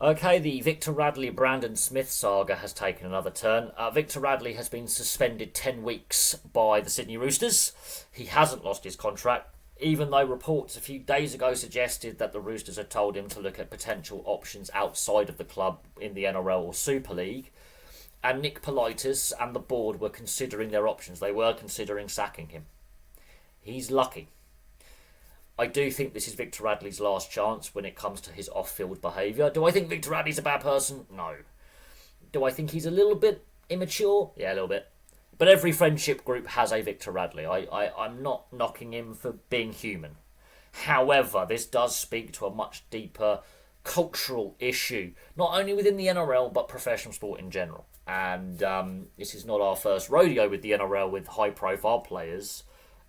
Okay, the Victor Radley Brandon Smith saga has taken another turn. Victor Radley has been suspended 10 weeks by the Sydney Roosters. He hasn't lost his contract, even though reports a few days ago suggested that the Roosters had told him to look at potential options outside of the club in the NRL or Super League. And Nick Politis and the board were considering their options. They were considering sacking him. He's lucky. I do think this is Victor Radley's last chance when it comes to his off-field behaviour. Do I think Victor Radley's a bad person? No. Do I think he's a little bit immature? Yeah, a little bit. But every friendship group has a Victor Radley. I'm not knocking him for being human. However, this does speak to a much deeper cultural issue, not only within the NRL, but professional sport in general. And this is not our first rodeo with the NRL with high-profile players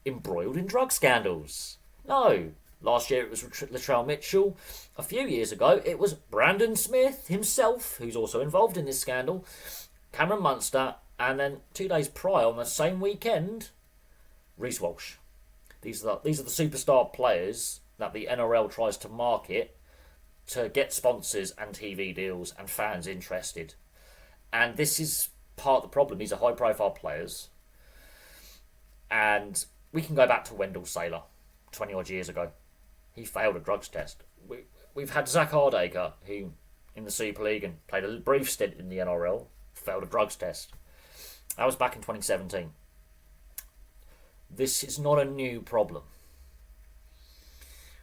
embroiled in drug scandals. No. Last year it was Latrell Mitchell. A few years ago it was Brandon Smith himself, who's also involved in this scandal, Cameron Munster, and then 2 days prior on the same weekend, Reece Walsh. These are the superstar players that the NRL tries to market to get sponsors and TV deals and fans interested. And this is part of the problem. These are high-profile players. And we can go back to Wendell Saylor 20-odd years ago. He failed a drugs test. We've had Zach Hardacre, who, in the Super League and played a brief stint in the NRL, failed a drugs test. That was back in 2017. This is not a new problem.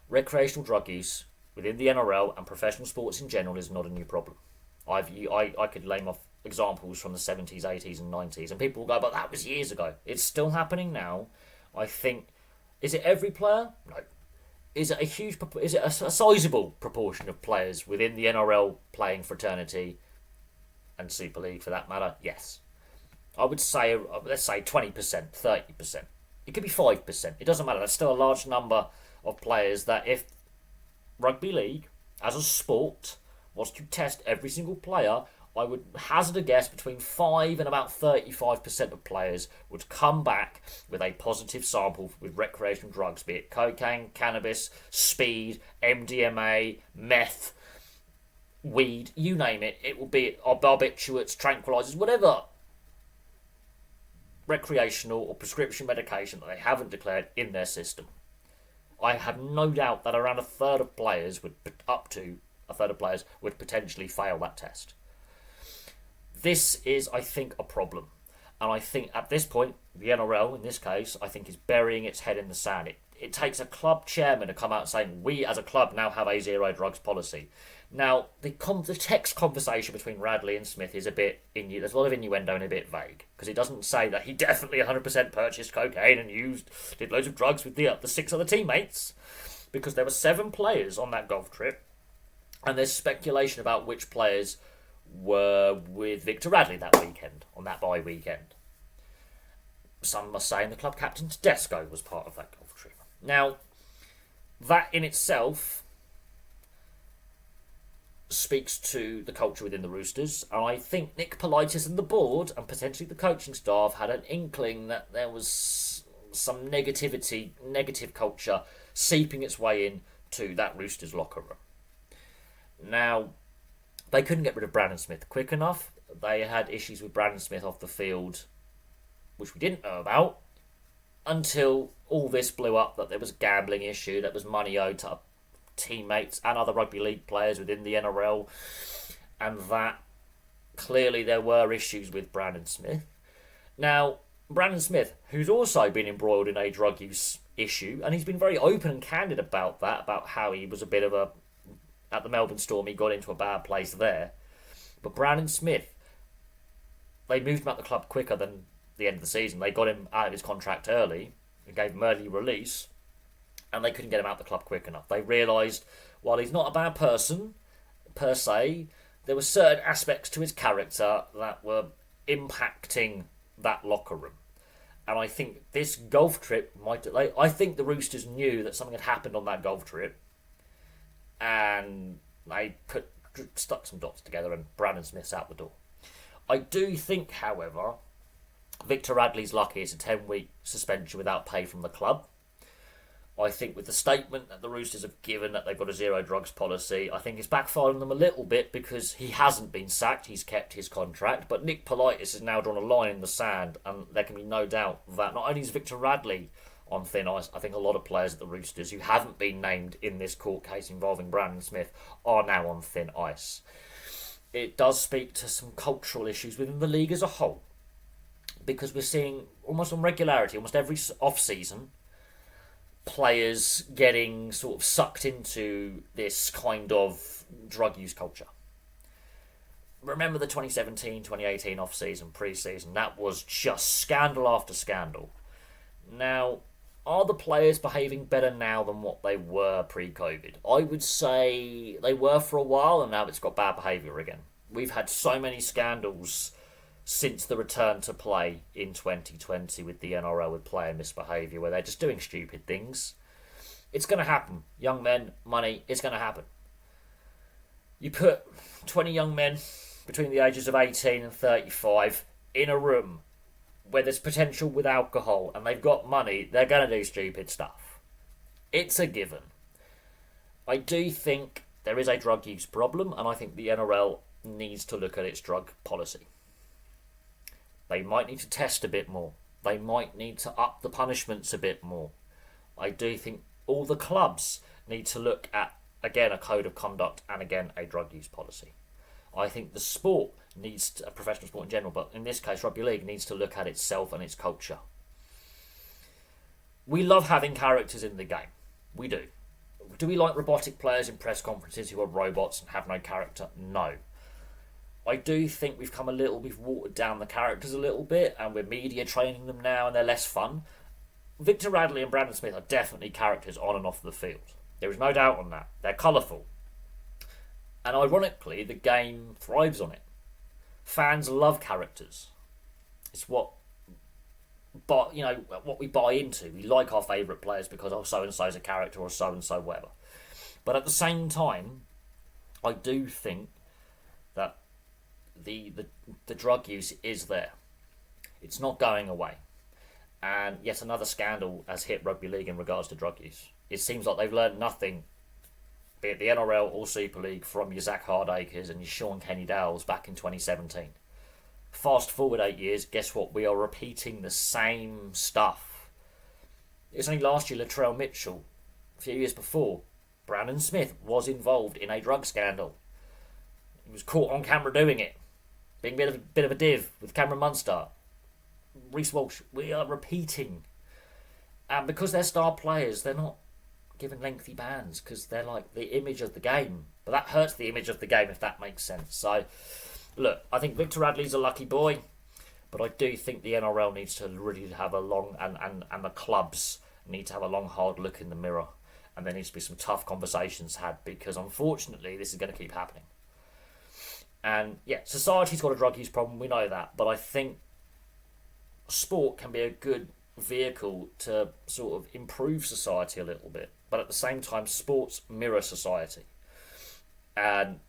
Recreational drug use within the NRL and professional sports in general is not a new problem. I could name off examples from the 70s, 80s and 90s, and people will go, but that was years ago. It's still happening now. I think, is it every player? No. Is it a sizable proportion of players within the NRL playing fraternity and Super League for that matter? Yes. I would say, let's say 20%, 30%. It could be 5%. It doesn't matter. That's still a large number of players that if rugby league, as a sport, was to test every single player, I would hazard a guess between 5 and about 35% of players would come back with a positive sample with recreational drugs, be it cocaine, cannabis, speed, MDMA, meth, weed, you name it. It will be barbiturates, tranquilizers, whatever recreational or prescription medication that they haven't declared in their system. I have no doubt that around a third of players would potentially fail that test. This is, I think, a problem. And I think at this point, the NRL, in this case, I think is burying its head in the sand. It takes a club chairman to come out saying, we as a club now have a zero drugs policy. Now, the text conversation between Radley and Smith is a bit, there's a lot of innuendo and a bit vague. Because it doesn't say that he definitely 100% purchased cocaine and did loads of drugs with the 6 other teammates. Because there were 7 players on that golf trip. And there's speculation about which players were with Victor Radley that weekend, on that bye weekend. Some are saying the club captain Tedesco was part of that golf trip. Now, that in itself speaks to the culture within the Roosters, and I think Nick Politis and the board, and potentially the coaching staff, had an inkling that there was some negative culture seeping its way into that Roosters locker room. Now, they couldn't get rid of Brandon Smith quick enough. They had issues with Brandon Smith off the field, which we didn't know about, until all this blew up, that there was a gambling issue, that was money owed to teammates and other rugby league players within the NRL, and that clearly there were issues with Brandon Smith. Now, Brandon Smith, who's also been embroiled in a drug use issue, and he's been very open and candid about that, about how he was a bit of a... At the Melbourne Storm, he got into a bad place there. But Brandon Smith, they moved him out the club quicker than the end of the season. They got him out of his contract early and gave him early release, and they couldn't get him out the club quick enough. They realised, while he's not a bad person, per se, there were certain aspects to his character that were impacting that locker room. And I think this golf trip I think the Roosters knew that something had happened on that golf trip, and they stuck some dots together, and Brandon Smith's out the door. I do think, however, Victor Radley's lucky it's a 10-week suspension without pay from the club. I think with the statement that the Roosters have given that they've got a zero drugs policy, I think it's backfired on them a little bit because he hasn't been sacked, he's kept his contract, but Nick Politis has now drawn a line in the sand, and there can be no doubt that not only is Victor Radley on thin ice, I think a lot of players at the Roosters who haven't been named in this court case involving Brandon Smith are now on thin ice. It does speak to some cultural issues within the league as a whole, because we're seeing almost on regularity, almost every off-season, players getting sort of sucked into this kind of drug use culture. Remember the 2017-2018 off-season, pre-season, that was just scandal after scandal. Now, are the players behaving better now than what they were pre-COVID? I would say they were for a while, and now it's got bad behaviour again. We've had so many scandals since the return to play in 2020 with the NRL with player misbehaviour, where they're just doing stupid things. It's going to happen. Young men, money, it's going to happen. You put 20 young men between the ages of 18 and 35 in a room where there's potential with alcohol and they've got money, they're going to do stupid stuff. It's a given. I do think there is a drug use problem, and I think the NRL needs to look at its drug policy. They might need to test a bit more. They might need to up the punishments a bit more. I do think all the clubs need to look at, again, a code of conduct and, again, a drug use policy. I think the sport needs to, professional sport in general, but in this case, rugby league needs to look at itself and its culture. We love having characters in the game. We do. Do we like robotic players in press conferences who are robots and have no character? No. I do think we've watered down the characters a little bit, and we're media training them now, and they're less fun. Victor Radley and Brandon Smith are definitely characters on and off the field. There is no doubt on that. They're colourful. And ironically, the game thrives on it. Fans love characters. It's what we buy into. We like our favourite players because, oh, so-and-so's a character, or so-and-so, whatever. But at the same time, I do think that the drug use is there. It's not going away. And yet another scandal has hit rugby league in regards to drug use. It seems like they've learned nothing, be it the NRL or Super League, from your Zach Hardacres and your Sean Kenny-Dowells back in 2017. Fast forward 8 years, guess what? We are repeating the same stuff. It's only last year Latrell Mitchell, a few years before, Brandon Smith was involved in a drug scandal. He was caught on camera doing it, being a bit of a div with Cameron Munster. Reece Walsh, we are repeating. And because they're star players, they're not given lengthy bans because they're like the image of the game. But that hurts the image of the game, if that makes sense. So, look, I think Victor Radley's a lucky boy, but I do think the NRL needs to really have a long, and the clubs need to have a long, hard look in the mirror. And there needs to be some tough conversations had, because unfortunately this is going to keep happening. And yeah, society's got a drug use problem, we know that, but I think sport can be a good vehicle to sort of improve society a little bit. But at the same time, sports mirror society. And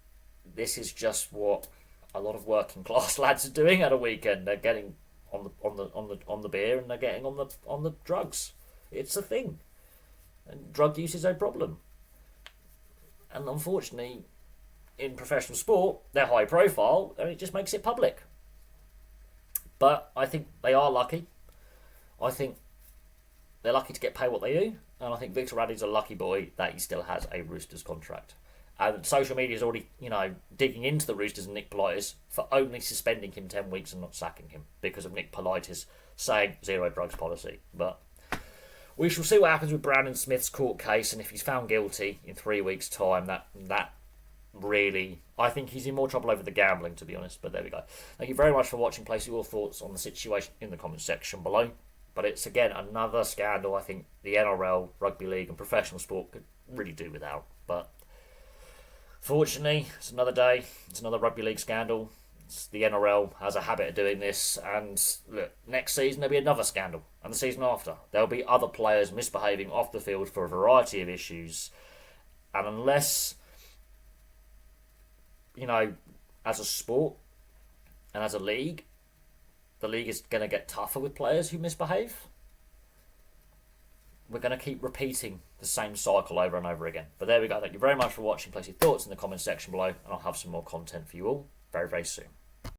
this is just what a lot of working class lads are doing at a weekend. They're getting on the beer, and they're getting on the drugs. It's a thing. And drug use is a problem. And unfortunately, in professional sport, they're high profile, and it just makes it public. But I think they are lucky. I think they're lucky to get paid what they do. And I think Victor Radley's a lucky boy that he still has a Roosters contract. And social media is already, digging into the Roosters and Nick Politis for only suspending him 10 weeks and not sacking him because of Nick Politis saying zero drugs policy. But we shall see what happens with Brandon Smith's court case, and if he's found guilty in 3 weeks' time, that really, I think he's in more trouble over the gambling, to be honest. But there we go. Thank you very much for watching. Place your thoughts on the situation in the comment section below. But it's, again, another scandal I think the NRL, rugby league and professional sport could really do without. But fortunately, it's another day. It's another rugby league scandal. The NRL has a habit of doing this. And look, next season there'll be another scandal. And the season after. There'll be other players misbehaving off the field for a variety of issues. And unless, as a sport and as a league, the league is going to get tougher with players who misbehave, we're going to keep repeating the same cycle over and over again. But there we go. Thank you very much for watching. Place your thoughts in the comment section below, and I'll have some more content for you all very, very soon.